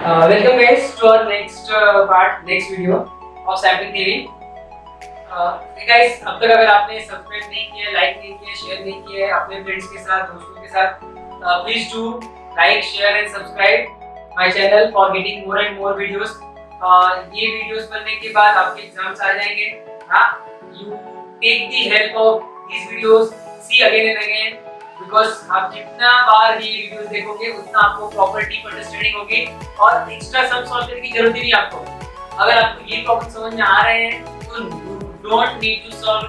Welcome guys to our next video of sampling theory. Hey guys, अब तक अगर आपने सब्सक्राइब नहीं किया, लाइक नहीं किया, शेयर नहीं किया अपने फ्रेंड्स के साथ, दोस्तों के साथ, please do like, share and subscribe my channel for getting more and more videos. ये वीडियोस बनने के बाद आपके एग्जाम्स आ जाएंगे. हाँ, you take the help of these videos, see again and again, because आप जितना बार ये वीडियोस देखोगे उतना आपको प्रॉपर डीप अंडरस्टैंडिंग होगी और एक्स्ट्रा सम सॉल्व करने की जरूरत ही नहीं आपको. अगर आपको ये प्रॉब्लम समझ में आ रहे हैं तो you don't need to solve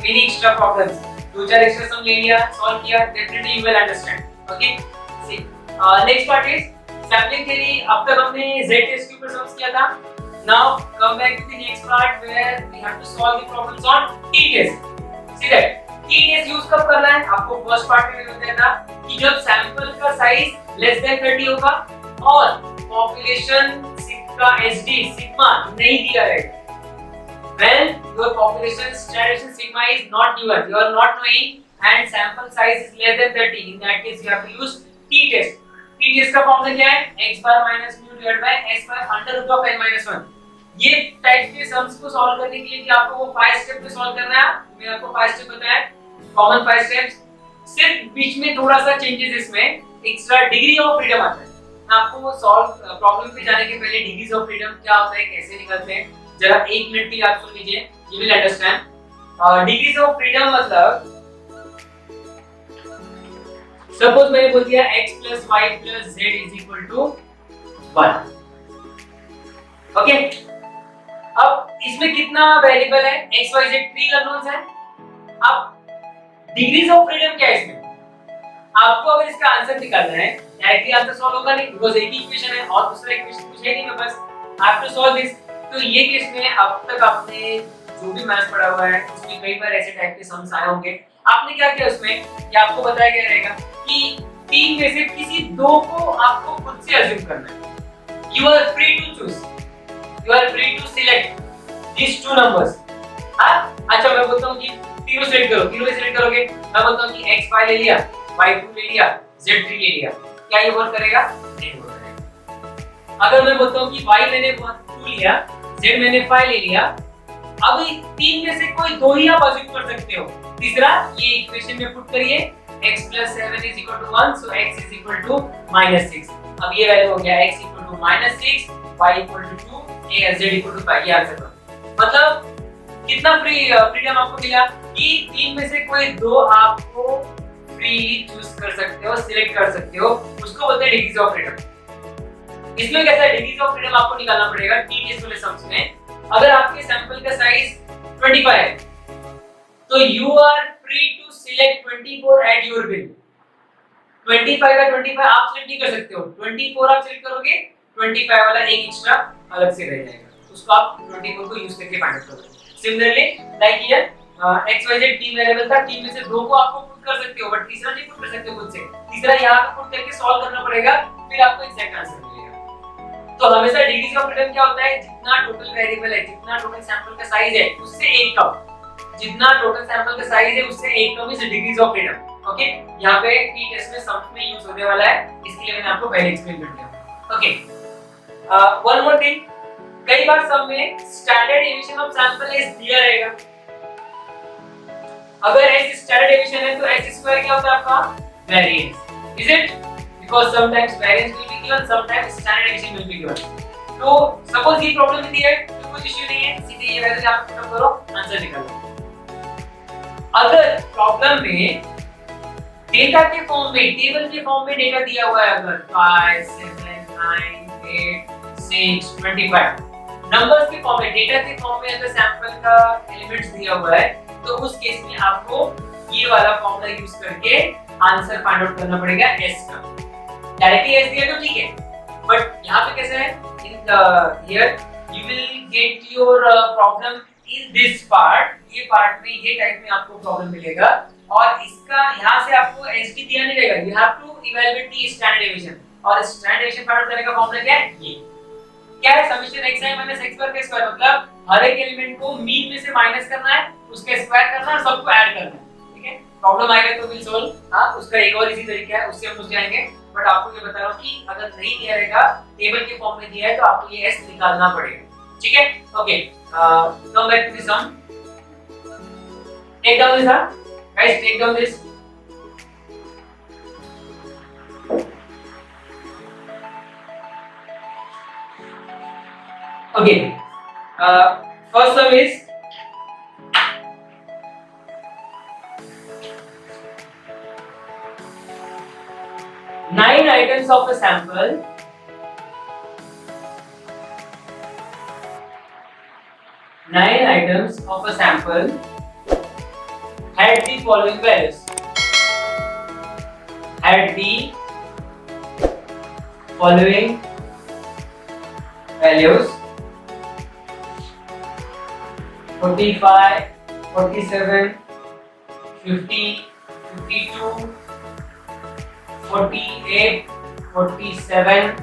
any extra problems. दो चार एक्स्ट्रा सम ले लिया, सॉल्व किया, definitely you will understand. Okay, see next part is sampling theory. अब तक हमने z टेस्ट के ऊपर सम्स किया था. Now come back to the next part where we have to solve the problems on t test. See that t test use कब करना है? आपको फर्स्ट पार्ट में बताया था कि जब सैंपल का साइज लेस देन 30 होगा और पॉपुलेशन का SD सिग्मा नहीं दिया रहेगा. When your population standardization sigma is not given, you are not knowing, and sample size is less than 30. In that case, you have to use t test. t test का formula क्या है? x bar minus mu divided by s by under root of n minus 1. ये type के sums को solve करने के लिए कि आपको वो 5 स्टेप में सॉल्व करना है. मैंने आपको 5 स्टेप बताया, कॉमन 5 स्टेप्स. सिर्फ बीच में थोड़ा सा चेंजेस, इसमें एक्स्ट्रा डिग्री ऑफ फ्रीडम आता है. आपको सॉल्व प्रॉब्लम पे जाने के पहले डिग्रीज ऑफ फ्रीडम क्या होता है, कैसे निकलते हैं, जरा 1 मिनट के लिए आप सुन लीजिए, you will understand. Degrees of freedom मतलब सपोज मैंने बोल दिया x plus y plus z is equal to 1. Okay, अब इसमें कितना वेरिएबल है? x y z 3 अननोन्स है. अब डिग्रीज ऑफ फ्रीडम क्या है इसमें? आपको अगर इसका आंसर निकालना है, डायरेक्टली आंसर सॉल्व होगा नहीं, बिकॉज़ एक ही इक्वेशन है और दूसरा इक्वेशन कुछ है नहीं, मैं बस I have to solve this. तो ये केस में अब तक आपने जो भी मैथ्स पढ़ा हुआ है उसमें कई बार ऐसे टाइप के सम्स आए होंगे. आपने क्या किया उसमें, कि आपको बताया गया रहेगा कि तीन में से किसी दो को आपको खुद से अज्यूम करना है. You are free to choose, you are free to select these two numbers. हां, अच्छा मैं बोलता हूं कि तीनों सेलेक्ट करो. तीनों में सेलेक्ट करोगे, मैं बोलता हूं कि x5 ले लिया, y2 ले लिया, z3 ले लिया, क्या ये वर्क करेगा? नहीं वर्क करेगा. अगर मैं बोलता हूं कि y मैंने 2 लिया, z मैंने 5 ले लिया, अब तीन में से कोई दो ही आप अज्यूम कर सकते हो. तीसरा ये इक्वेशन में पुट करिए, x + 7 = 1, so x = -6. अब ये वैल्यू हो गया x = -6, y = 2, z = 5. ये आंसर है. मतलब कितना फ्रीडम आपको मिला कि तीन में से कोई दो आपको फ्रीली चूज कर सकते हो, सिलेक्ट कर सकते हो. उसको बोलते हैं डिग्रीज ऑफ फ्रीडम. इसमें कैसा है, डिग्रीज ऑफ फ्रीडम आपको निकालना पड़ेगा टी टेस्ट वाले सम्स में. अगर आपके सैंपल का साइज 25 है तो you are free to select 24 at your will. 25 का 25 आप सिलेक्ट नहीं कर सकते हो. 24 आप सिलेक्ट करोगे, 25 वाला एक एक्स्ट्रा अलग से रह जाएगा, उसको आप 24 को यूज करके फाइंड आउट करोगे. Similarly like here x y z तीन वेरिएबल था, तीन में से दो को आपको पुट कर सकते हो बट तीसरा नहीं पुट कर सकते खुद से. तीसरा यहां पे पुट करके सॉल्व करना पड़ेगा, फिर आपको एग्जैक्ट आंसर मिलेगा. तो हमेशा डिग्रीज ऑफ फ्रीडम क्या होता है, जितना टोटल वेरिएबल है, जितना टोटल सैंपल का साइज है उससे एक कम. जितना टोटल सैंपल का साइज है उससे एक कम is degrees of freedom. Okay, यहां पे टी टेस्ट में सम्स में यूज होने वाला है, इसके लिए मैंने आपको पहले एक्सप्लेन कर दिया. ओके, वन मोर थिंग, कई बार सम में standard deviation of sample is दिया रहेगा. अगर s स्टैंडर्ड डेविएशन है तो s² क्या होता है आपका? Variance. Is it? Because sometimes variance will be given, sometimes standard deviation will be given. तो सपोज ये प्रॉब्लम दी है तो कुछ इशू नहीं है, सीधे ये वैल्यू आप पुट करो, आंसर निकालो. अगर प्रॉब्लम में डेटा के फॉर्म में, टेबल के फॉर्म में डेटा दिया हुआ है, अगर 5 7 9 8 6 25 नंबर्स के फॉर्म में, डेटा के फॉर्म में अगर सैंपल का एलिमेंट्स दिया हुआ है तो उस केस में आपको ये वाला फॉर्मूला यूज करके आंसर फाइंड आउट करना पड़ेगा s का. डायरेक्टली s दिया तो ठीक है, बट यहां पे कैसा है, in here you will get your problem in this part. ये पार्ट में, ये टाइप में आपको प्रॉब्लम मिलेगा और इसका यहां से आपको sd दिया नहीं रहेगा. You have to evaluate the standard deviation, और स्टैंडर्ड डेविएशन फाइंड आउट करने का फॉर्मूला क्या है? ये क्या है, समेशन xi - x bar के स्क्वायर. मतलब हर एक एलिमेंट को मीन में से माइनस करना है, उसके स्क्वायर करना है और सबको ऐड करना है. ठीक है, प्रॉब्लम आएगा तो विल सॉल्व. हां, उसका एक और इजी तरीका है, उससे हम पूछ जाएंगे. बट आपको ये बता रहा हूँ कि अगर नहीं दिया रहेगा, टेबल के फॉर्म में दिया है तो आपको ये s निकालना पड़ेगा, ठीक है? Okay, come back to the sum, take down this, guys take down this, okay, first sum is nine items of a sample had the following values, had the following values 45, 47, 50, 52, 48, 47,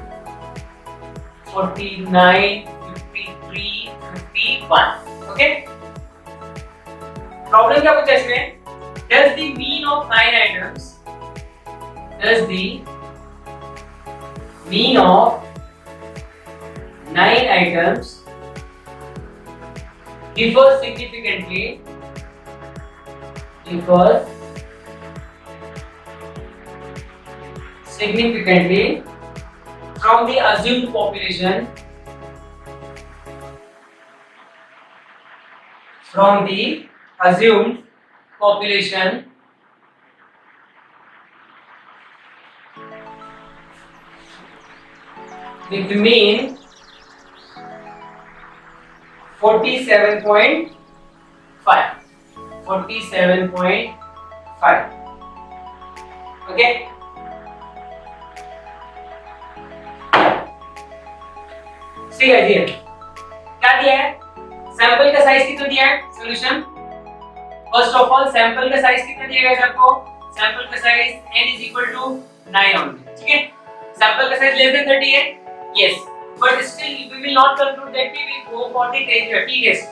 49, 53, 51. Okay? Problem क्या पूछा इसमें? Does the mean of 9 items? Does the mean of 9 items differ significantly from the assumed population with the mean 47.5. Okay? See guys here, क्या दिया है? Sample का size कितना दिया है? Solution, first of all sample का साइज कितना दिया गया आपको? सैंपल का size n is equal to 9 only, ठीक है? सैंपल का साइज less than 30 है, yes, but still we will not conclude that we will go for the biggest,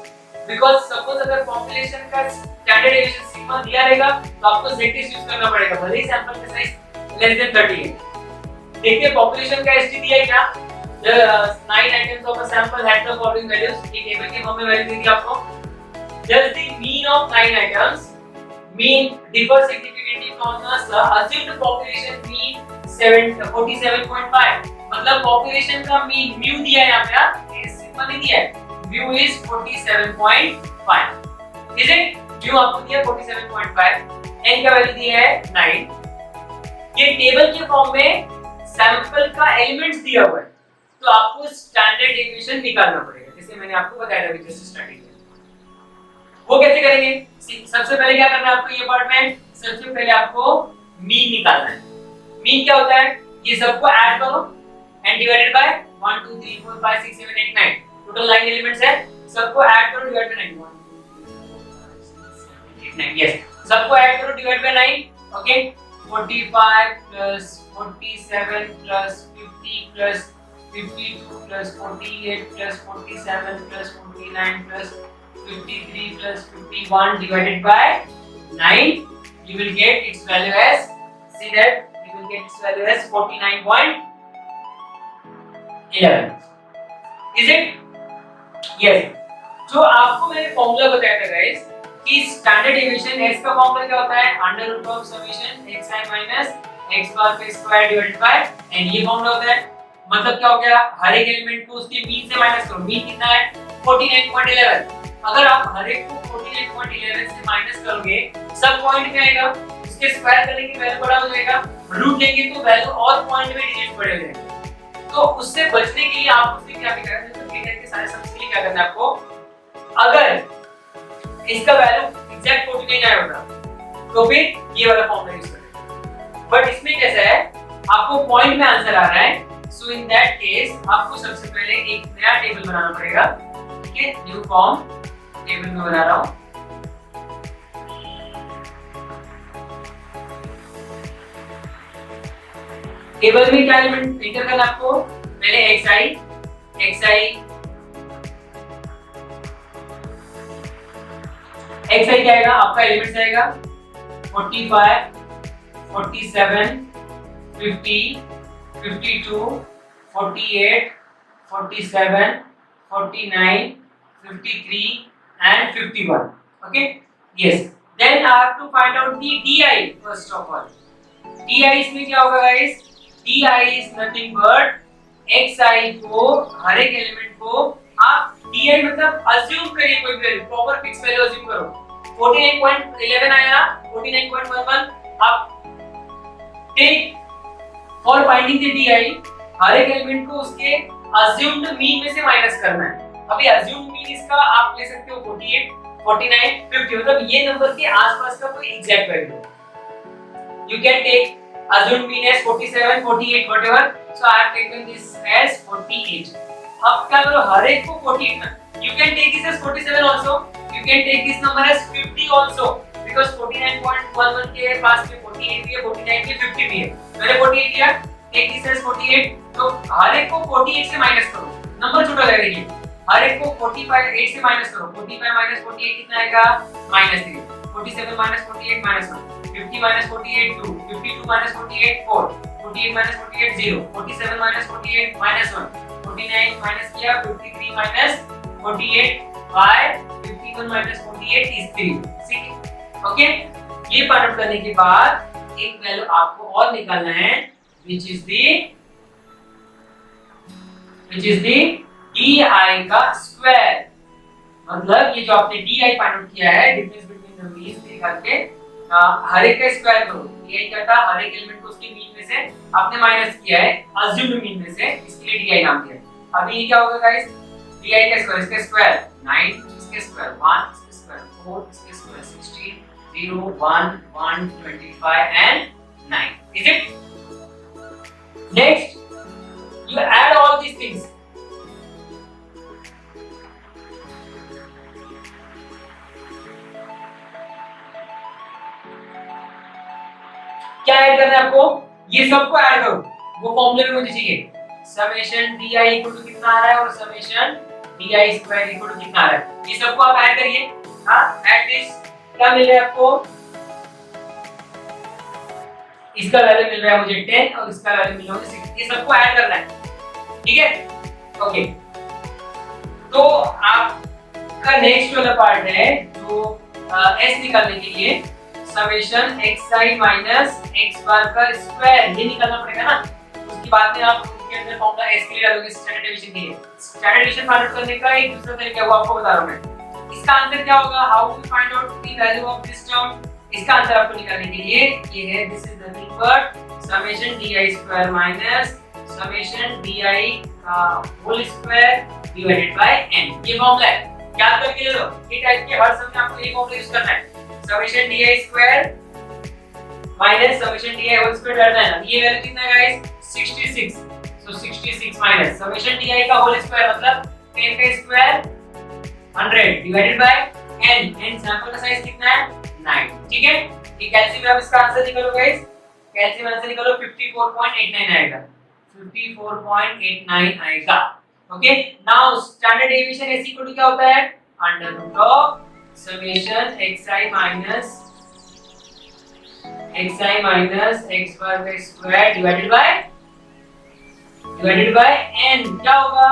because suppose अगर population का standard deviation sigma दिया रहेगा तो आपको z यूज करना पड़ेगा, भले ही सैंपल का साइज less than 30 है। देखिए population का st दिया है क्या? The 9 items of a sample had the following values, ये टेबल के फॉर्म में वैल्यू दी थी आपको। Does the mean of 9 items differ significantly from the assumed population mean 47.5? मतलब population का mean mu दिया है यहाँ पे, ये सिग्मा नहीं दिया है, mu is 47.5, is it? mu आपको दिया 47.5, n का वैल्यू दिया है 9, ये टेबल के फॉर्म में सैंपल का एलिमेंट्स दिया हुआ है, तो आपको स्टैंडर्ड डेविएशन निकालना पड़ेगा, जैसे मैंने आपको बताया था जैसे स्टार्टिंग में। वो कैसे करेंगे? सबसे पहले क्या करना है आपको ये पार्ट में? सबसे पहले आपको मीन निकालना है। मीन क्या होता है? ये सबको ऐड करो and divided by 1 2 3 4 5 6 7 8 9, total 9 elements है, सबको ऐड करो डिवाइड बाय 9, 1 2 3 4 5 6 7 8 9, यस, सबको ऐड करो divide by 9, okay, 45 plus 47 plus 50 plus 52 plus 48 plus 47 plus 49 plus 53 plus 51 divided by 9, you will get its value as, see that, you will get its value as 49.11, is it? Yes. जो आपको मैंने formula बताया था guys कि standard deviation s का formula क्या होता है? Under root of summation xi minus x bar का स्क्वायर डिवाइडेड बाय n, ये फॉर्मूला होता है। मतलब क्या हो गया? हर एक एलिमेंट को उसके मीन से माइनस करो, मीन कितना है? 49.11, अगर आप हर एक को 49.11 से माइनस करोगे सब पॉइंट में आएगा, उसके स्क्वायर करेंगे वैल्यू बड़ा हो जाएगा, रूट लेंगे तो वैल्यू और पॉइंट में डिजिट बढ़ जाएगा। तो उससे बचने के लिए आप उससे क्या करना है? तो क्लियर के सारे सब के लिए क्या करना है आपको? अगर इसका वैल्यू एग्जैक्ट 49 आया होगा तो फिर ये वाला फॉर्मूला यूज करेंगे, बट इसमें कैसा है? आपको पॉइंट में आंसर आ रहा है, सो इन दैट केस आपको सबसे पहले एक नया टेबल बनाना पड़ेगा, ठीक है? न्यू फॉर्म टेबल में बना रहा हूं, टेबल में क्या एलिमेंट एंटर करना आपको? पहले xi क्या आएगा? आपका एलिमेंट्स आएगा 45 47 50, 52, 48, 47, 49, 53 and 51. Okay, yes. Then I have to find out the DI first of all. DI इसमें क्या होगा guys? DI is nothing but xi को हर एक एलिमेंट को आप DI मतलब अज्यूम करिए कोई value, proper fix value assume करो। 49.11 आया, 49.11 आप take for finding the DI हर एक एलिमेंट को उसके अज्यूम्ड मीन में से माइनस करना है। अभी अज्यूम्ड मीन इसका आप ले सकते हो 48, 49, 50 मतलब ये नंबर के आसपास का कोई exact value. You can take assumed mean as 47, 48 whatever. So I have taken this as 48. अब क्या करो हर एक को 48 ना। You can take this as 47 also. You can take this number as 50 also because 49.11 के पास में 48 भी है, 49 के 50 भी है। मैंने 48 लिया, take this as 48. तो हर एक को 48 से माइनस करो, नंबर छोटा हो जाएगा। देखिए हर एक को 45 8 से माइनस करो, 45 माइनस 48 कितना आएगा? -3। 47 minus 48 -1, 50 minus 48 2, 52 minus 48 4, 48 minus 48 0, 47 minus 48 -1, 49 minus किया 53 माइनस 48 5, 51 माइनस 48 is 3। ठीक, ओके। ये फाइंड आउट करने के बाद एक वैल्यू आपको और निकालना है which is the DI का स्क्वायर। मतलब ये जो आपने DI फाइंड आउट किया है डिफरेंस बिटवीन द मीन्स निकाल के हर एक का स्क्वायर करो। DI क्या था? हर एक एलिमेंट को उसके मीन में से आपने माइनस किया है अज्यूम्ड मीन में से, इसके लिए DI नाम दिया। अभी ये क्या होगा गाइस? DI का स्क्वायर, इसका स्क्वायर 9, इसके स्क्वायर 1, इसके स्क्वायर 4, इसके square 16, 0 1 1 25 and 9। Is it? Next you add all these things। क्या ऐड करना है आपको? ये सबको ऐड करो, वो फॉर्मूले में मुझे चाहिए। समेशन DI इक्वल टू कितना आ रहा है और summation DI square equal to कितना आ रहा है, ये सबको आप ऐड करिए। हां, एट दिस क्या मिल रहा है आपको? इसका वैल्यू मिल रहा है मुझे 10 और इसका वैल्यू मिल रहा है मुझे 6। ये सबको ऐड करना है, ठीक है? ओके, तो आपका नेक्स्ट वाला पार्ट है जो s निकालने के लिए summation xi minus x bar का स्क्वायर ये निकालना पड़ेगा ना। उसके बाद में आप उसके अंदर फॉर्मूला s के लिए डालोगे स्टैंडर्ड डेविएशन के लिए। स्टैंडर्ड डेविएशन फाइंड आउट करने का एक दूसरा तरीका वो आपको बता रहा हूं मैं। इसका आंसर क्या होगा? How to find out the value of this term. इसका आंसर आपको निकालने के लिए ये है, this is nothing but summation DI square minus summation DI का whole square divided by n। ये फॉर्मूला है, याद करके ले लो। ये टाइप के हर समय आपको ये फॉर्मूला यूज करना है। Summation DI square minus summation DI whole square डालना है। ये वैल्यू कितना है guys? 66। So 66 minus summation DI का होल स्क्वायर मतलब 10 का square 100 divided by n। n sample का साइज कितना है? 9। ठीक है, ये कैलसी में आप इसका आंसर निकालो गाइस। कैलसी में आंसर निकालो 54.89 आएगा, 54.89 आएगा। Okay, now standard deviation s equal to क्या होता है? Under root of summation xi minus x bar का स्क्वायर डिवाइडेड बाय n। क्या होगा?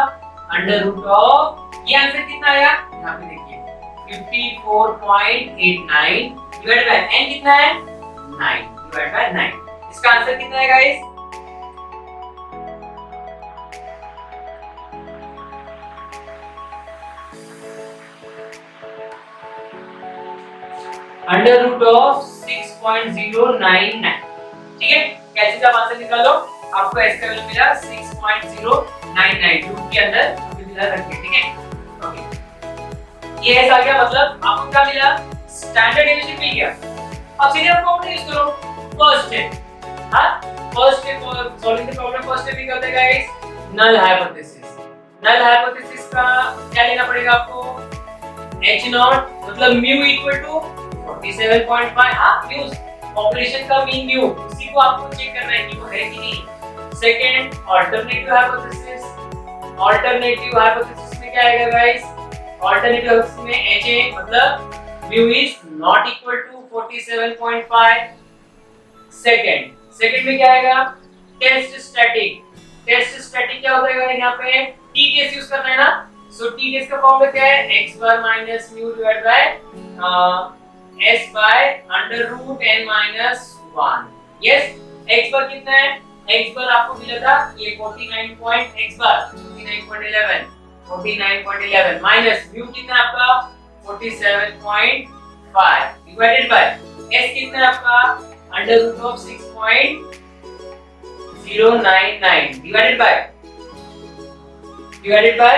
अंडर रूट ऑफ, ये आंसर कितना आया? यहाँ पे देखिए 54.89 डिवाइडेड बाय n कितना है? 9 डिवाइडेड बाय 9। इसका आंसर कितना है गाइस? Under root of 6.099। ठीक है, कैसे जब आंसर निकालो आपको s का वैल्यू मिला 6.099 रूट के अंदर मिला रखिए। ठीक है, ओके, ये s आ गया, मतलब आपको क्या मिला? स्टैंडर्ड डेविएशन मिल गया। अब सीधे आप फॉर्मूला यूज करो। फर्स्ट स्टेप, हां first step for solving the problem, first step ही करते हैं guys, null hypothesis. Null hypothesis का क्या लेना पड़ेगा आपको? h नॉट मतलब म्यू इक्वल टू 47.5। हां, म्यू पॉपुलेशन का मीन म्यू, उसी को आपको चेक करना है कि वो है कि नहीं। Second alternative hypothesis. Alternative hypothesis में क्या आएगा गाइस? अल्टरनेटिव हाइपोथेसिस में ha मतलब mu is not equal to 47.5। Second में क्या आएगा? टेस्ट स्टैटिक क्या होता है यहाँ पे टी टेस्ट यूज करना है ना, सो टी टेस्ट का फॉर्मूला क्या है x bar minus mu divide by s by under root n minus 1। Yes, x bar कितना है, x बार आपको मिला था ये 49 बार 49.11 माइनस म्यू कितना आपका 47.5 डिवाइडेड बाय s कितना है आपका under root of 6.099 divided by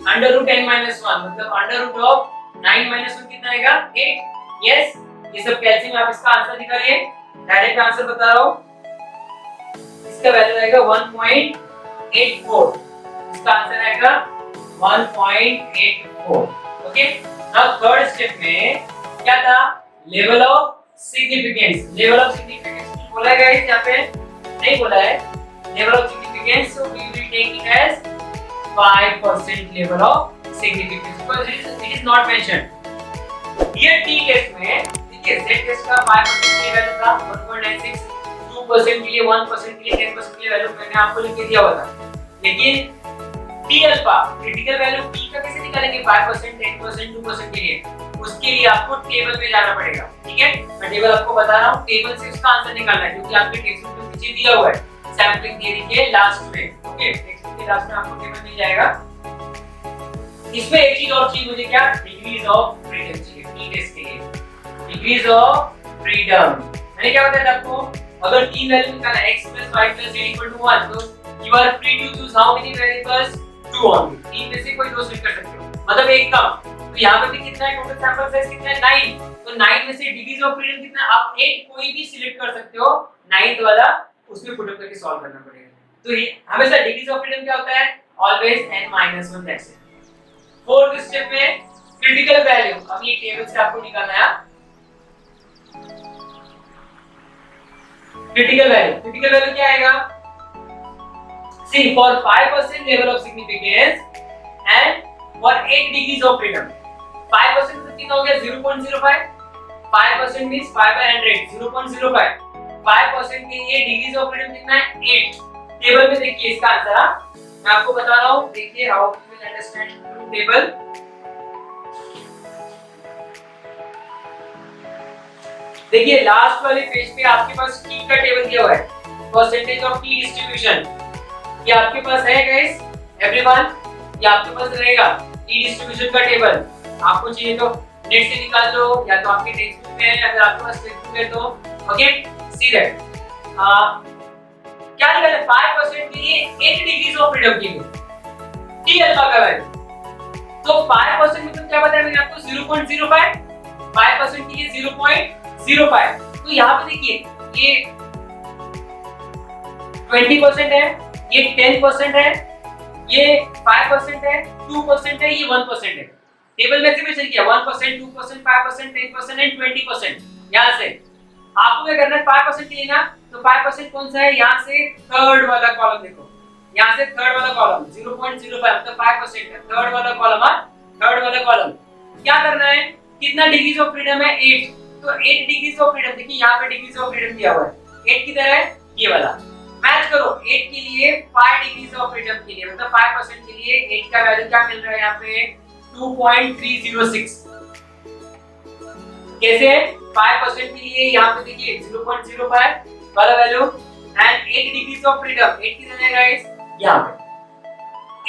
under root n minus 1, मतलब अंडर रूट ऑफ 9 माइनस 1 कितना आएगा 8। यस, ये सब कैलसियम, आप इसका आंसर निकालिए, डायरेक्ट आंसर बता रहा हूं, इसका वैल्यू आएगा 1.84, इसका आंसर आएगा 1.84। ओके, नाउ थर्ड स्टेप में क्या था, level of significance. Level of significance बोला गया है यहाँ पे, नहीं बोला है level of significance, so we will take it as 5% level of significance because it is not mentioned. ये टी टेस्ट में देखिए z टेस्ट का 5% के लिए वैल्यू था 1.96, 2% के लिए, 1% के लिए, 10% के लिए वैल्यू मैंने आपको लिख के दिया हुआ था। लेकिन T alpha critical value T का कैसे निकालेंगे 5%, 10%, 2% के लिए, उसके लिए आपको टेबल में जाना पड़ेगा। ठीक है, मैं टेबल आपको बता रहा हूं, टेबल से उसका आंसर निकालना है क्योंकि आपके टेक्स्ट बुक में नीचे दिया हुआ है सैंपलिंग थियरी के लास्ट में। ओके, टेक्स्ट बुक के लास्ट में आपको टेबल मिल जाएगा। इसमें एक चीज और चाहिए मुझे, क्या, डिग्रीज ऑफ फ्रीडम चाहिए टी टेस्ट के लिए, डिग्रीज ऑफ फ्रीडम। मैंने क्या बताया आपको, अगर तीन वैल्यू निकालना है x + y + z = 1, तो you are free to choose how many variables, 2 only, तीन में से कोई दो सिलेक्ट कर सकते हो, मतलब एक कम। तो यहाँ पे भी कितना है, टोटल सैंपल साइज कितना है 9, तो 9 में से डिग्रीज ऑफ फ्रीडम कितना है, आप एक कोई भी सिलेक्ट कर सकते हो, 9th वाला उसमें पुट अप करके सॉल्व करना पड़ेगा। तो ये हमेशा डिग्रीज ऑफ फ्रीडम क्या होता है, always n-1, that's it. Fourth step में क्रिटिकल वैल्यू, अब ये टेबल से आपको निकालना है क्रिटिकल वैल्यू क्या आएगा, see for 5% level of significance and for 8 degrees of freedom, 5% तो कितना हो गया 0.05, 5% means 5/100 0.05, 5% के लिए डिग्रीज ऑफ फ्रीडम कितना है 8। टेबल में देखिए इसका आंसर, मैं आपको बता रहा हूं, देखिए how you will understand table. देखिए लास्ट वाले पेज पे आपके पास टी का टेबल दिया हुआ है, परसेंटेज ऑफ टी डिस्ट्रीब्यूशन, ये आपके पास है गाइस एवरीवन, ये आपके पास रहेगा टी डिस्ट्रीब्यूशन का टेबल। आपको चाहिए तो नेट से निकाल लो, या तो आपके टेक्स्ट बुक में है, अगर आपके पास टेक्स्ट बुक है तो ओके, सी दैट क्या निकाला 5% के लिए 8 डिग्रीज ऑफ फ्रीडम के लिए टी अल्फा का वैल्यू, तो 5% मतलब क्या बताया मैंने आपको 0.05, 5% के लिए 0.05, तो यहाँ पे देखिए ये 20% है, ये 10% है, ये 5% है, 2% है, ये 1% है। टेबल में से मेंशन किया 1%, 2%, 5%, 10% एंड 20%। यहाँ से आपको क्या करना है 5% के लिए ना, तो 5% कौन सा है, यहाँ से थर्ड वाला कॉलम देखो, यहाँ से थर्ड वाला कॉलम 0.05 मतलब 5% है, थर्ड वाला कॉलम, थर्ड वाला कॉलम क्या करना है, कितना डिग्रीज ऑफ फ्रीडम है 8, तो 8 डिग्रीज ऑफ फ्रीडम, देखिए यहाँ पे डिग्रीज ऑफ फ्रीडम दिया हुआ है, 8 किधर है, ये वाला, मैच करो 8 के लिए 5 डिग्रीज ऑफ फ्रीडम के लिए, मतलब 5% के लिए 8 का वैल्यू क्या मिल रहा है यहाँ पे 2.306। कैसे, 5% के लिए यहाँ पे देखिए 0.05 वाला value and 8 degrees of freedom, 8 कितना है गाइस यहाँ पे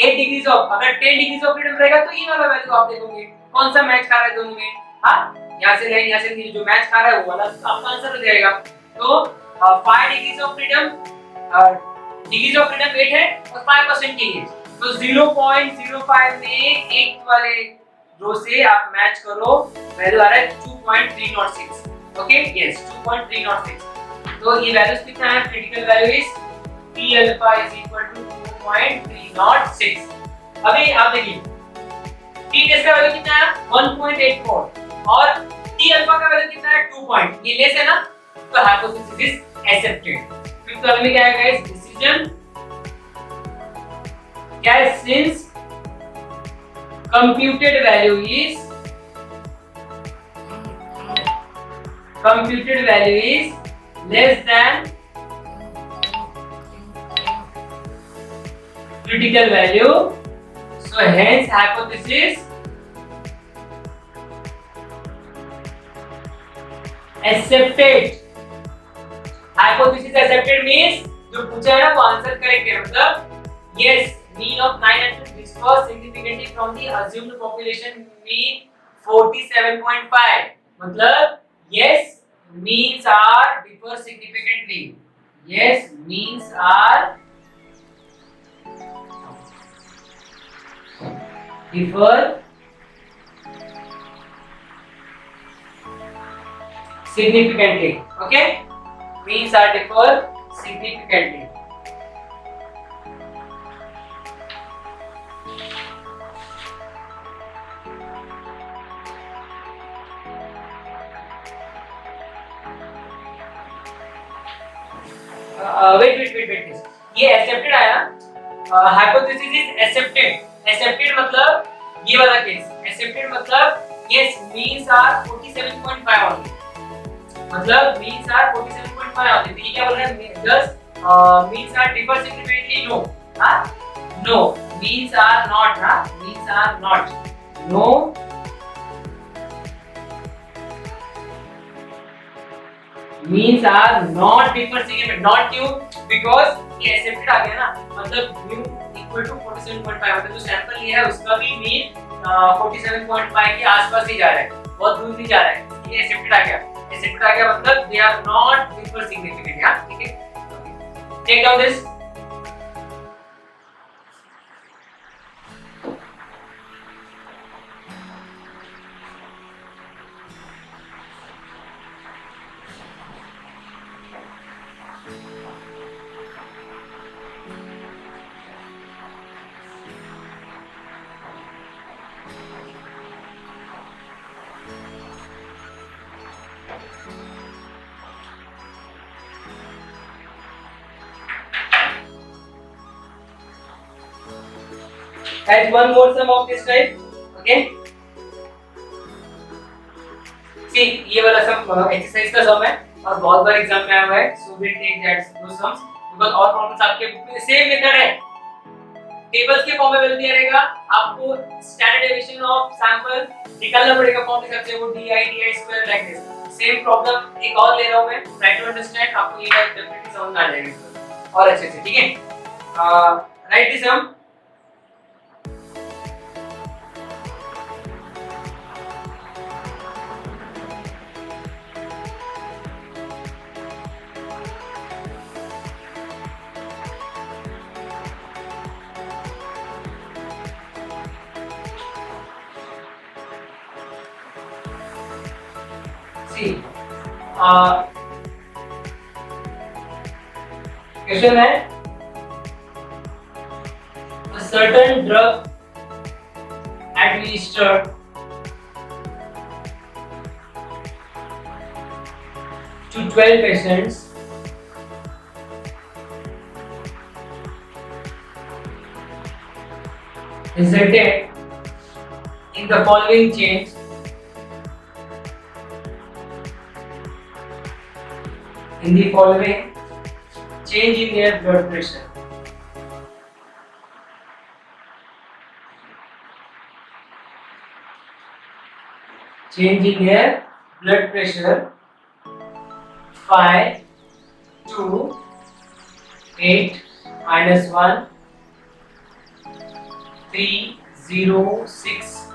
8 डिग्रीज ऑफ, अगर 10 डिग्रीज ऑफ फ्रीडम रहेगा तो ये वाला वैल्यू आप देखोगे कौन सा मैच कर रहा है दोनों में, हाँ यहाँ से है, यहाँ से जो मैच कर रहा है वो वाला आपका आंसर हो जाएगा। तो 5 degrees of freedom, degrees of freedom 8 है और 5% के लिए, तो 0.05 में 8 वाले रो से आप मैच करो, वैल्यू आ रहा है 2.306। ओके, यस 2.306, तो ये वैल्यूज कितना है, critical value is P alpha is equal to 2.306। अभी आप देखिए T टेस्ट का वैल्यू कितना है 1.84 और T अल्फा का वैल्यू कितना है 2 पॉइंट, ये लेस है ना, तो हाइपोथेसिस इज एक्सेप्टेड। फिफ्थ वाले में क्या है गाइस, डिसीजन क्या है, since computed value is less than critical value. So hence hypothesis accepted. Hypothesis accepted means जो पूछा है ना वो आंसर करेक्ट है, मतलब yes, mean of 900 differs significantly from the assumed population mean 47.5. मतलब yes, means are differ significantly. Yes, means are differ significantly. Okay, means are differ significantly. wait, ये accepted आया ना, hypothesis is accepted मतलब ये वाला case, accepted मतलब yes, means are 47.5 only, मतलब means are 47.5 only. तो ये क्या बोल रहा है, just means are differ significantly, no, हाँ, no, means are not, हाँ, means are not, no, means are not differ significant, not क्यों, because ये accepted आ गया ना, मतलब mu equal to 47.5, मतलब जो सैंपल लिया है उसका भी मीन 47.5 के आसपास ही जा रहा है, बहुत दूर नहीं जा रहा है, ये accepted आ गया मतलब they are not differ significant, हाँ, ठीक है, take down this. Has one more sum of this type, okay? See, ये वाला सम एक्सरसाइज का सम है और बहुत बार एग्जाम में आया हुआ है, so we take that those sums because और प्रॉब्लम्स आपके बुक में सेम मेथड है, टेबल्स के फॉर्म में वैल्यू दिया रहेगा, आपको स्टैंडर्ड डेविएशन ऑफ सैंपल निकालना पड़ेगा, फॉर्म लिख सकते हैं वो di square like this. Same problem एक और ले रहा हूं मैं, ट्राई टू अंडरस्टैंड, आपको ये डेफिनेटली समझ में आ जाएगा और अच्छे से, ठीक है. Right this sum. क्वेश्चन है, a certain drug administered to 12 patients resulted in the following change. In the following change in their blood pressure. Change in their blood pressure 5 2 8 minus 1 3 0 6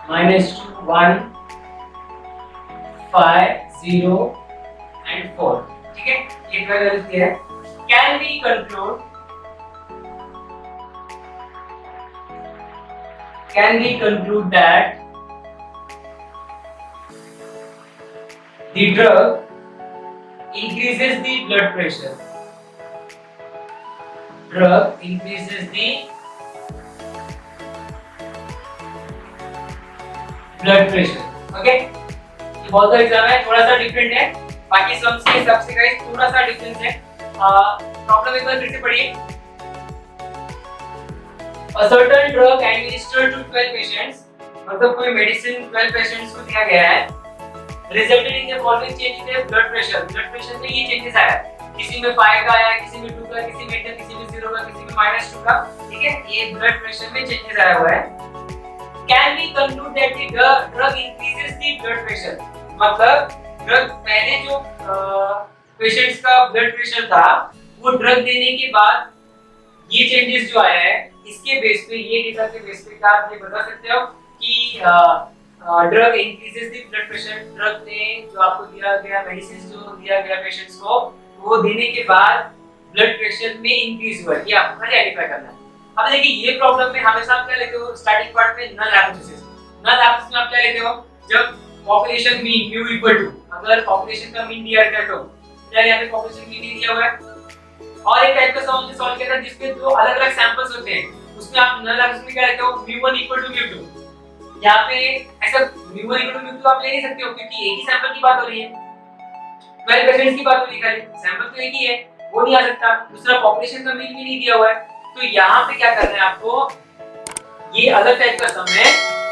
minus 2 1 5 0 and 4. ठीक है, ये value दिया है. Can we conclude that the drug increases the blood pressure? Drug increases the blood pressure. Okay, ये बहुत बड़ा exam है, थोड़ा सा डिफरेंट है बाकी सम्स के हिसाब से, गाइस थोड़ा सा डिफरेंस है. प्रॉब्लम एक बार फिर से पढ़िए. A certain drug administered to 12 patients, मतलब कोई मेडिसिन 12 पेशेंट्स को दिया गया है, resulted in the following change in their blood pressure. Blood pressure में ये चेंजेस आया है. किसी में 5 का आया, किसी में 2 का, किसी में 10, किसी में 0 का, किसी में -2 का, ठीक है, ये ब्लड प्रेशर में चेंजेस आया हुआ है। Can we conclude that the drug increases the blood pressure, मतलब ड्रग पहले जो पेशेंट्स का ब्लड प्रेशर था वो ड्रग देने के बाद ये चेंजेस जो आया है, इसके बेस पे, ये डेटा के बेस पे क्या आप ये बता सकते हो कि drug increases the blood pressure, drug ने जो आपको दिया गया मेडिसिन जो दिया गया पेशेंट्स को, वो देने के बाद ब्लड प्रेशर में इंक्रीज हुआ, ये आपको खाली आइडेंटिफाई करना है। अब देखिए ये प्रॉब्लम में हमेशा आप क्या लेते हो स्टार्टिंग पार्ट में, नल हाइपोथेसिस। नल हाइपोथेसिस में आप क्या लेते हो, जब population mean mu equal to, अगर पॉपुलेशन का मीन दिया है तो यहाँ पे पॉपुलेशन मीन नहीं दिया हुआ है, और एक टाइप का सॉल्व किया था जिसपे दो अलग-अलग सैंपल्स होते हैं, उसमें आप नल हाइपोथेसिस में क्या लेते हो, mu1 = mu2। यहाँ पे ऐसा mu1 = mu2 आप ले नहीं सकते हो क्योंकि एक ही सैंपल की बात हो रही है, 12 पेशेंट्स की बात हो रही है, खाली सैंपल तो एक ही है, वो नहीं आ सकता। दूसरा पॉपुलेशन का मीन भी नहीं दिया हुआ है, तो यहाँ पे क्या करना है आपको, ये अलग टाइप का सम है,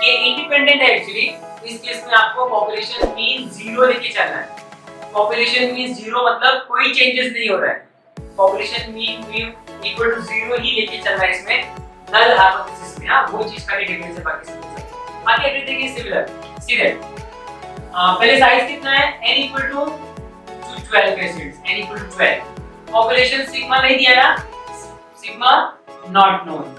ये इंडिपेंडेंट है एक्चुअली। इस केस में आपको पॉपुलेशन मीन 0 लेके चलना है। पॉपुलेशन मीन 0 मतलब कोई चेंजेस नहीं हो रहा है, पॉपुलेशन मीन इक्वल टू 0 ही लेके चलना है इसमें नल हाइपोथेसिस में। हां, वो चीज खाली डिफरेंस है, बाकी एवरीथिंग इज सिमिलर। सीधे पहले साइज कितना है, n equal to 12 patients, n equal to 12। Population sigma नहीं दिया ना, सिग्मा नॉट नोन।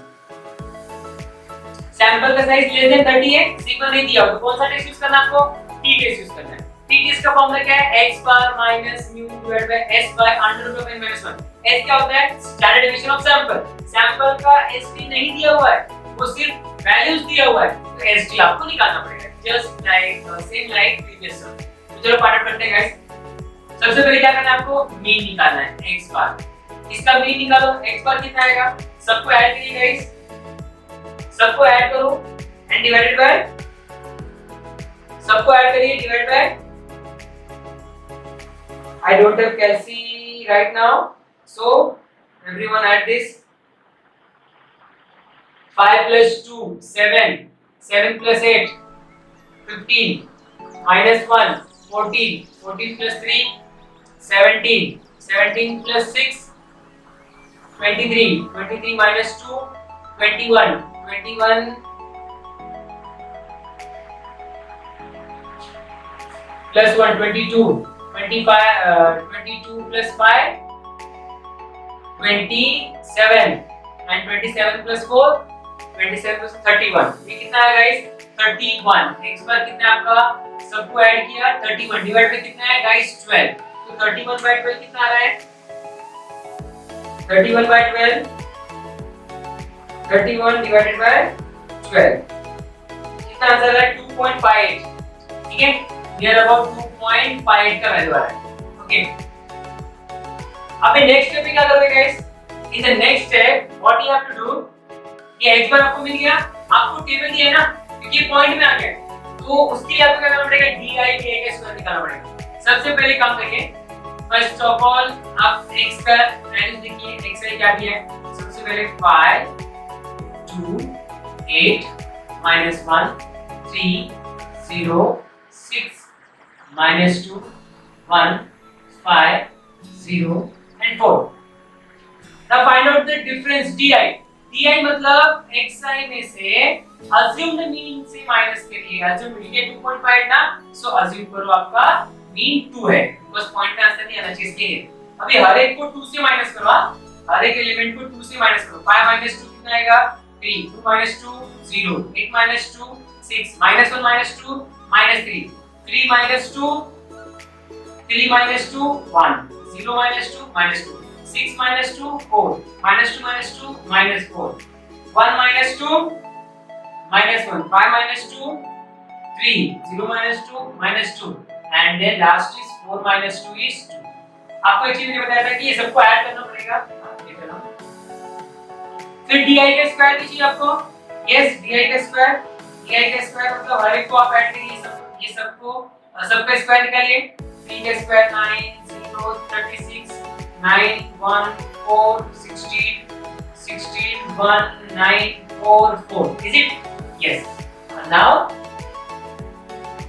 सैंपल का साइज लेस देन 30 है, सिग्मा नहीं दिया, तो कौन सा टेस्ट यूज करना है आपको, टी टेस्ट यूज करना है। टी टेस्ट का फॉर्मूला क्या है, x bar minus mu divide by s by under root of n minus 1। s क्या होता है, standard deviation of sample. Sample का st नहीं दिया हुआ है, वो सिर्फ वैल्यूज दिया हुआ है, तो st आपको निकालना पड़ेगा, just like same like previous sum. तो चलो पार्ट करते हैं गाइस। सबसे पहले क्या करना है आपको, मीन निकालना है, x बार। इसका मीन निकालो, x बार कितना आएगा, सबको ऐड करिए गाइस, सबको ऐड करो एंड डिवाइडेड बाय, सबको ऐड करिए divide by, I don't have calci right now, so everyone add this. 5 plus 2 7, 7 plus 8 15, minus 1 14, 14 plus 3 17, 17 plus 6 23, 23 minus 2 21, 21 plus 1 22, 22 plus 5 27 and 27 plus 4 27 plus 31। ये कितना है गाइस, 31। x बार कितना है आपका, सबको ऐड किया 31 डिवाइड बाय कितना है गाइस 12, तो 31 by 12 कितना आ रहा है, 31 by 12, 31 divided by 12 कितना आंसर है 2.58। ठीक है, नियर अबाउट 2.58 का वैल्यू आ रहा है। ओके, अब नेक्स्ट स्टेप पे क्या करोगे guys, in the next step what you have to do, ये x बार आपको मिल गया, आपको टेबल दिया है ना, क्योंकि ये पॉइंट में आ गया, तो उसके लिए आपको क्या करना पड़ेगा, di dx का स्क्वायर निकालना पड़ेगा। सबसे पहले काम करिए, फर्स्ट ऑफ ऑल आप x का वैल्यू देखिए, x का क्या दिया है, सबसे पहले 5 2 8 -1 3 0 6 -2 1 5 0 and 4। Now find out the difference di। di मतलब xi में से assumed mean से माइनस करिए, assumed ये 2.5 ना, सो assume करो आपका मीन 2 है, बस पॉइंट का आंसर नहीं आना चाहिए इसके लिए। अभी हर एक को 2 से माइनस करो, हर एक एलिमेंट को 2 से माइनस करो। 5 - 2 कितना आएगा, 3 2 - 2 0 8 - 2 6 -1 - 2 -3 3 - 2 3 - 2 1 0 - 2 -2 6 - 2 4 -2 - 2 -4 1 - 2 -1 5 - 2 3 0 - 2 -2 and then last is 4 - 2 is 2। आपको एक चीज मैंने बताया था कि ये सबको ऐड करना पड़ेगा, ये करो। फिर di का स्क्वायर भी चाहिए आपको, यस di का स्क्वायर मतलब हर एक को आप ऐड करिए, ये सबको सबका स्क्वायर निकालिए। 3 का square 9 0 36 9 1 4 16 16 1 9 4 4 is it? Yes। now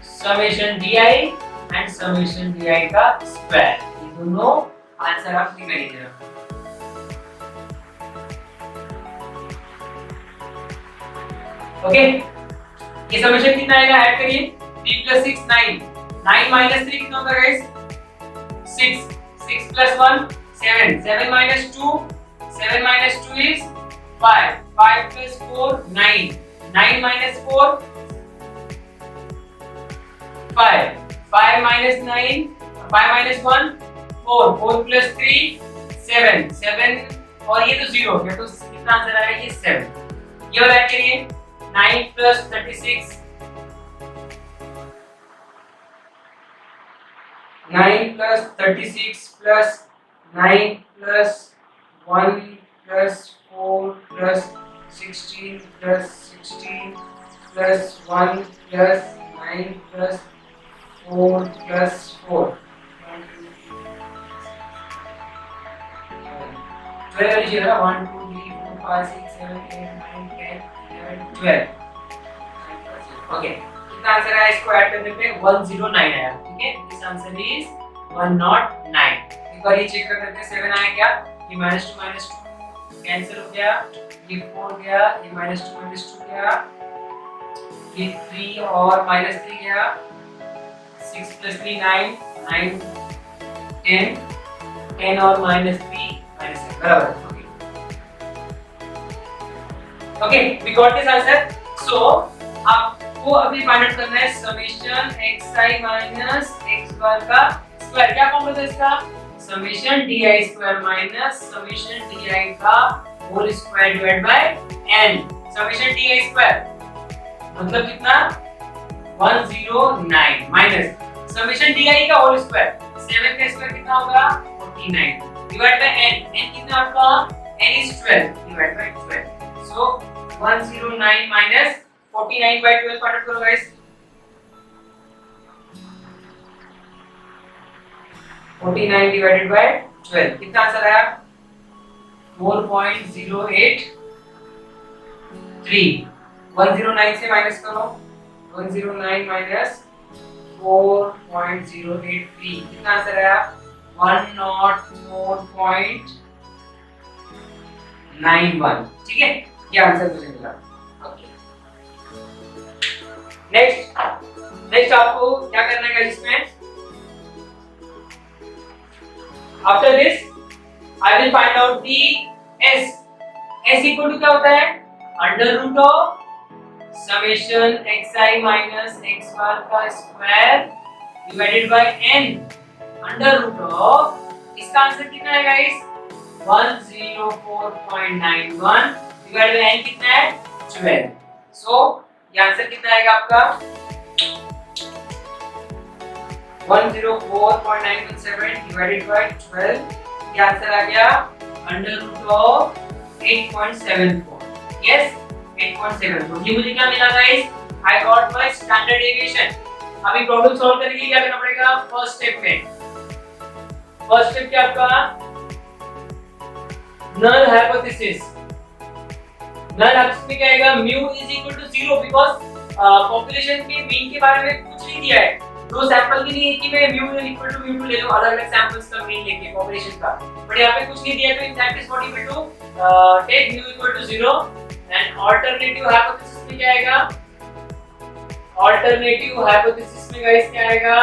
summation di and summation di का स्क्वायर, ये दोनों आंसर आप लिख लीजिएगा। ओके, ये समीकरण कितना आएगा, ऐड करिए। 3 + 6 9, 9 - 3 कितना होगा गाइस, 6, 6 + 1 7, 7 - 2, 7 - 2 is 5, 5 + 4 9, 9 - 4 5, 5 - 9, 5 - 1 4, 4 + 3 7, 7 और ये तो 0 हो गया, तो कितना आंसर आएगा, ये 7। ये वाला ऐड करिए। 9 + 36, 9 + 36 + 9 + 1 + 4 + 16 + 16 + 1 + 9 + 4 + 4 12 लीजिए ना, 1 2 3 4 5 6 7 8 9 10 11 12। ओके, कितना आंसर आया, इसको ऐड करने पे 109 आया। ठीक है, दिस आंसर इज 109। एक बार ये चेक कर लेते हैं 7 आया क्या, ये -2 -2 कैंसिल हो गया, ये 4 गया, ये -2 -2 गया, ये 3 और -3 गया, 6 + 3 9, 9 10, 10 और -3 -7 बराबर। Okay, we got this answer. So आपको अभी फाइंड आउट करना है summation xi minus x bar का स्क्वायर। क्या फॉर्मूला था इसका, summation di square minus summation di का whole square divide by n। Summation di square मतलब कितना, 109 माइनस समेशन di का होल स्क्वायर, 7 का स्क्वायर कितना होगा, 49 डिवाइड बाय n। n कितना आपका, n is 12 divide by 12। So 109 minus 49 by 12 find out करो गाइस। 49 डिवाइडेड बाय 12 कितना आंसर आया, 4.083। 109 से माइनस करो, 109 माइनस 4.083 कितना आंसर आया, 104.91। ठीक है, ये आंसर मुझे मिला। ओके, नेक्स्ट आपको क्या करना है इसमें, after this I will find out the s equal to क्या होता है, under root of summation xi minus x bar का square divided by n under root of, इसका आंसर कितना है गाइस, 104.91 डिवाइडेड बाय n कितना है, 12। सो ये आंसर कितना आएगा आपका, 104.917 डिवाइडेड बाय 12। ये आंसर आ गया अंडर रूट ऑफ 8.74। यस, 8.74। ये मुझे क्या मिला guys, I got my standard deviation. अभी प्रॉब्लम सॉल्व करने के लिए क्या करना पड़ेगा, फर्स्ट स्टेप में, फर्स्ट स्टेप क्या आपका, नल हाइपोथेसिस। नल हाइपोथेसिस में क्या आएगा, mu is equal to 0 because population के मीन के बारे में कुछ नहीं दिया है, दो सैंपल भी नहीं है कि मैं म्यू इक्वल टू म्यू ले लूं, अलग-अलग सैंपल्स का मीन लेके पॉपुलेशन का, बट यहां पे कुछ नहीं दिया है, तो in that is what equal to take mu equal to 0 and alternative hypothesis में क्या आएगा, अल्टरनेटिव हाइपोथेसिस में गाइस क्या आएगा,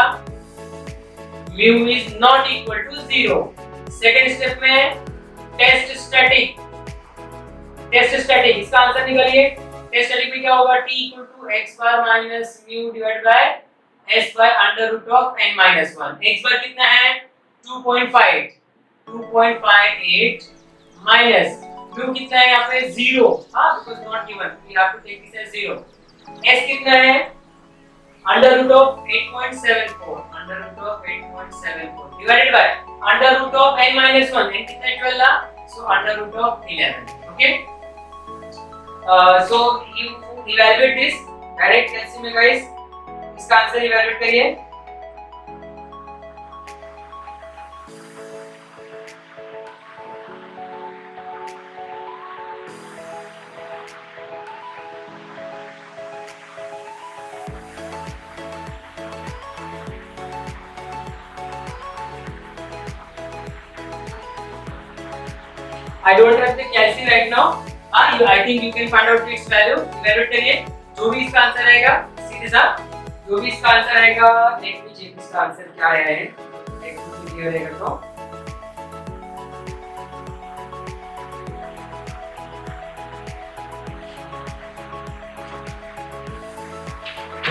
mu is not equal to 0। Second step में टेस्ट स्टैटिक, इसका आंसर निकालिए। टेस्ट स्टैटिक में क्या होगा, t equal to x bar minus mu divide by s by under root of n minus 1। x bar कितना है, 2.58 माइनस म्यू कितना है यहाँ पे 0, हां because not given, we have to take this as 0। s कितना है, under root of 8.74 divided by under root of n minus 1, n कितना है 12 ना, so under root of 11। Okay, so you evaluate this direct calci में guys, इसका answer evaluate करिए। I don't have the calci right now. I think you can find out its value. Evaluate करिए. जो भी इसका आंसर आएगा सीधे सा, जो भी इसका आंसर आएगा, लेट मी चेक इसका आंसर क्या आया है. एक तो क्लियर रहेगा तो.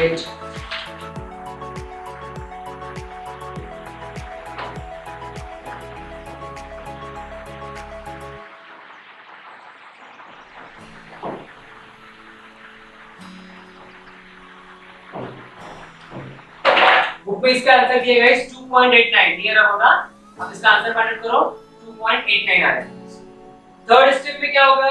H बुक में इसका आंसर दिया है 2.89 नियर होगा. अब इसका आंसर फाइंड आउट करो. 2.89 आ रहा है. थर्ड स्टेप में क्या होगा?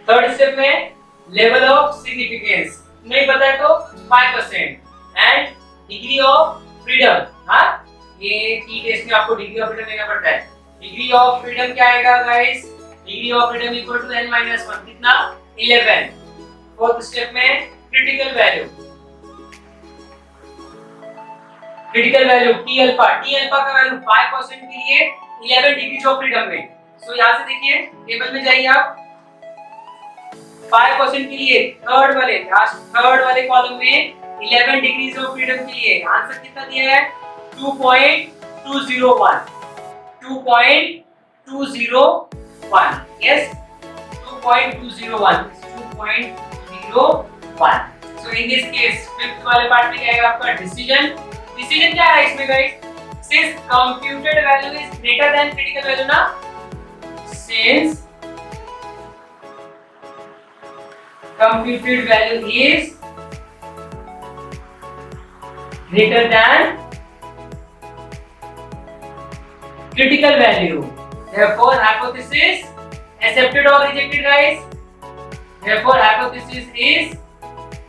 थर्ड स्टेप में लेवल ऑफ सिग्निफिकेंस नहीं पता है तो 5% एंड डिग्री ऑफ फ्रीडम. हाँ, ये की टेस्ट में आपको डिग्री ऑफ फ्रीडम लेना पड़ता है. डिग्री ऑफ फ्रीडम क्या आएगा गाइस? Degree of freedom equal to n-1 कितना? 11. फोर्थ स्टेप में critical value. Critical value T alpha का वैल्यू 5% के लिए 11 डिग्रीज ऑफ फ्रीडम में. सो यहां से देखिए टेबल में जाइए आप. 5% के लिए थर्ड वाले कॉलम में 11 डिग्रीज ऑफ फ्रीडम के लिए आंसर कितना दिया है? 2.201. 2.201. Yes, 2.201. 2.01. So in this case fifth वाले पार्ट में क्या आएगा आपका? डिसीजन. डिसीजन क्या है इसमें guys? Since computed value is greater than critical value ना, since computed value is greater than critical value, therefore hypothesis accepted or rejected guys. Therefore hypothesis is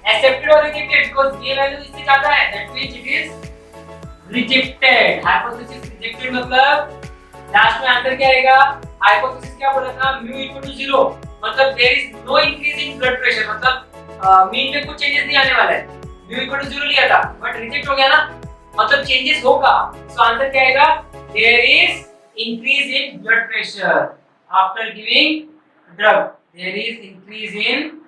accepted or rejected because ये value इससे ज्यादा है, that means it is rejected. Hypothesis rejected मतलब last में answer क्या आएगा? Hypothesis क्या बोला था? mu equal to 0 मतलब there is no increase in blood pressure, मतलब मीन में कुछ चेंजेस नहीं आने वाला है. mu equal to 0 लिया था बट रिजेक्ट हो गया ना, मतलब चेंजेस होगा. सो आंसर क्या आएगा? there is increase in blood pressure after giving drug. There is increase in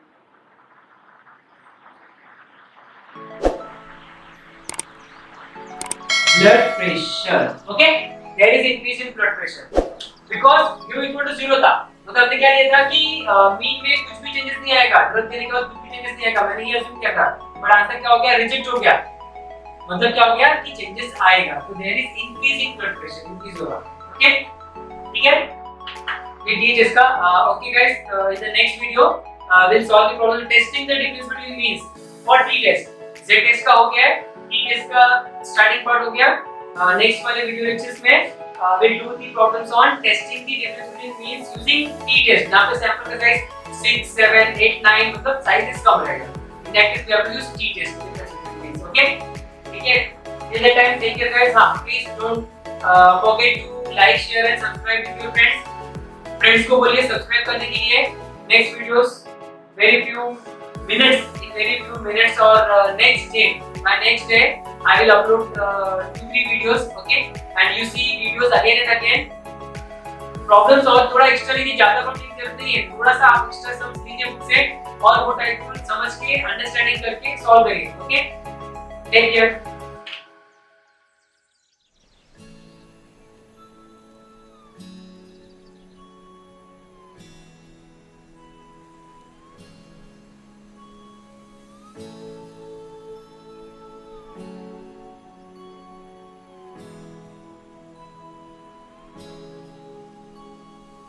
blood pressure. Okay, there is increase in blood pressure because mu equal to 0 था. मतलब हमने क्या लिया था कि मीन में कुछ भी चेंजेस नहीं आएगा, ड्रग देने के बाद कुछ भी चेंजेस नहीं आएगा. मैंने ये अज्यूम किया था बट आंसर क्या हो गया? रिजेक्ट हो गया. मतलब क्या हो गया कि चेंजेस आएगा. तो there is increase in blood pressure, increase होगा. ओके, ठीक है. ये डी इसका. Okay guys, in the next video we'll solve the problem testing the difference between means for t test. z test का हो गया है, t test का स्टार्टिंग पार्ट हो गया. नेक्स्ट वाले वीडियो लेक्चर्स में we'll do the problems on testing the difference between means using t test. यहाँ पे सैंपल का साइज 6 7 8 9 मतलब साइजेस कम रहेगा. In that case we have to use t test. Okay, ठीक है. Till that time take care guys. हाँ, please don't forget to like, share and subscribe with your friends. Friends को बोलिए subscribe करने के लिए. Next videos very few minutes or next day, by next day I will upload 2-3 videos. Okay, and you see videos again and again. Problem solve थोड़ा extra लीजिए, ज्यादा पढ़ने की जरूरत नहीं है. थोड़ा सा आप एक्स्ट्रा समझ लीजिए बुक से और वो टाइप समझ के अंडरस्टैंडिंग करके सॉल्व करिए. Okay, take care.